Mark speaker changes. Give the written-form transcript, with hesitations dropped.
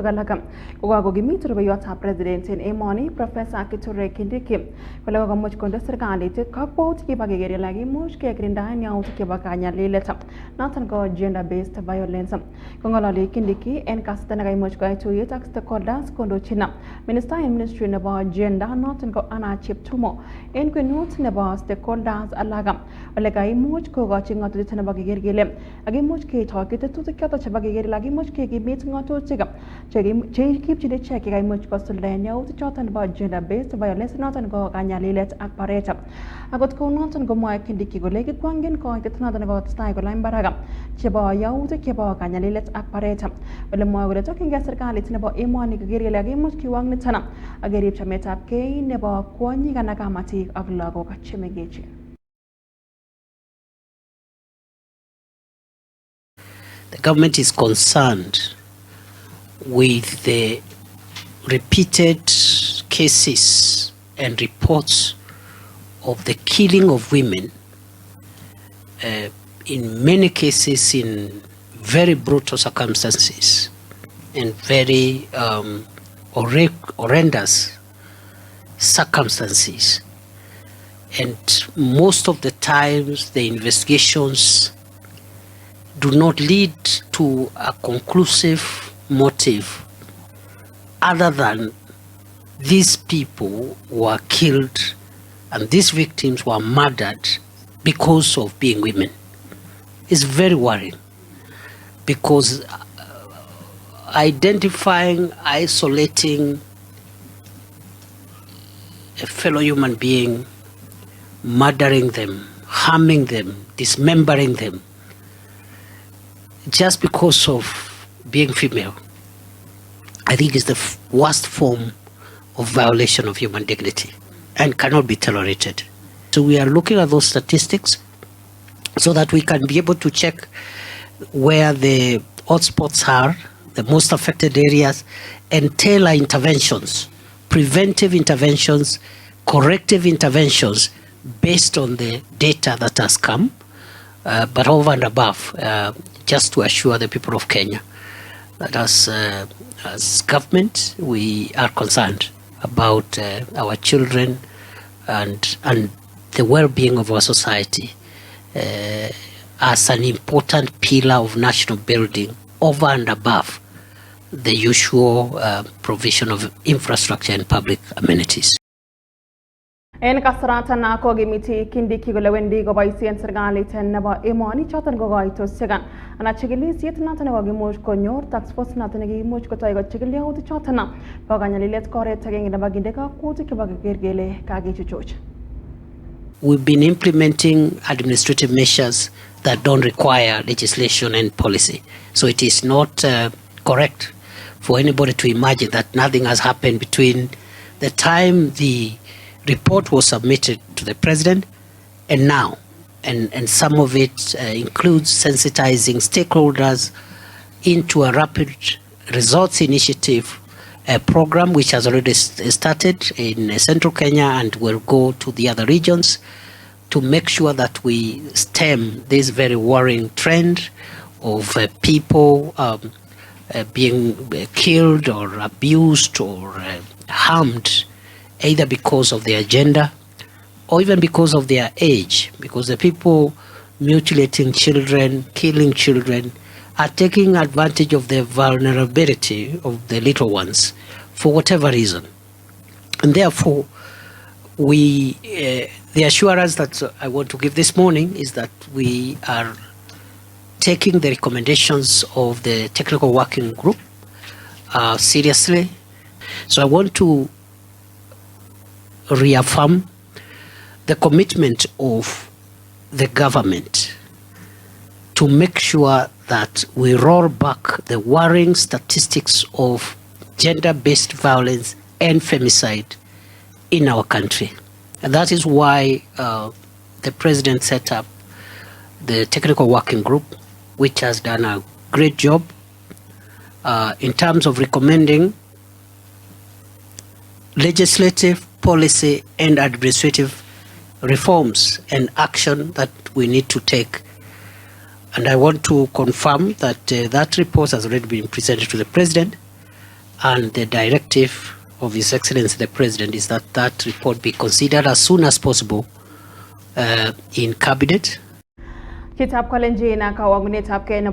Speaker 1: galakam ko gimit rubayota president in emoni Professor Kithure Kindiki kole ko much konde serikalit kakwaut ki bagegeri lagi much ke grinda nyaut ke bakanya leleta noton ko gender based violence ko ngolali Kindiki en kasitana kai much ko tuyet ak stakeholders kondo china minister in ministry nebo gender noton ko ana chiptumo en kwenut nebo stakeholders alagam ole kai much ko gochi ngatutit nebo gegergele agi much ke takite tutik kata cheba gegeri lagi much ke gimit ngatutik che kipchine check kai much ko sulden yaut choton nebo gender based violence noton ko kanyalilet ak pareta agot ko noton ko mwa Kindiki kole kitwangen ko noton ko style ko lain baraga chebo yaut chebo kanyalilet ak pareta ole mwa kole tokinge serikalit nebo emoni gegeri lagi much kiwang nitana agerib chametab kei nebo kwonyik anak kamatik ak lagok chemengechen.
Speaker 2: The government is concerned with the repeated cases and reports of the killing of women, in many cases in very brutal circumstances and very horrendous circumstances. And most of the times the investigations do not lead to a conclusive motive other than these people were killed and these victims were murdered because of being women. It's very worrying because identifying, isolating a fellow human being, murdering them, harming them, dismembering them, just because of being female, I think is the worst form of violation of human dignity and cannot be tolerated. So we are looking at those statistics so that we can be able to check where the hotspots are, the most affected areas, and tailor interventions, preventive interventions, corrective interventions based on the data that has come, but over and above, just to assure the people of Kenya that as government we are concerned about our children and the well-being of our society as an important pillar of national building over and above the usual provision of infrastructure and public amenities.
Speaker 1: En kasarata na ko gimiti Kindiki gole wendi go baisien serikalit nebo emoni choton go goito segan ana chigilisiet noton nebo gimuch konyor tax force noton gimuch kotoy go chigiliot choton na bo kanyalilet koret agenge nebo ginde ka kutik bo gergele kagichuchuch.
Speaker 2: We've been implementing administrative measures that don't require legislation and policy. So it is not correct for anybody to imagine that nothing has happened between the time the report was submitted to the president and now, and some of it includes sensitizing stakeholders into a rapid results initiative program which has already started in central Kenya and will go to the other regions to make sure that we stem this very worrying trend of people being killed or abused or harmed either because of their gender or even because of their age, because the people mutilating children, killing children, are taking advantage of the vulnerability of the little ones for whatever reason. And therefore, the assurance that I want to give this morning is that we are taking the recommendations of the technical working group seriously. So I want to reaffirm the commitment of the government to make sure that we roll back the worrying statistics of gender-based violence and femicide in our country. And that is why the president set up the technical working group, which has done a great job in terms of recommending legislative, policy, and administrative reforms and action that we need to take. And I want to confirm that that report has already been presented to the president, And the directive of His Excellency the President is that that report be considered as soon as possible in Cabinet.
Speaker 1: Chitab Kalenjin, Kawagunet, Kenya.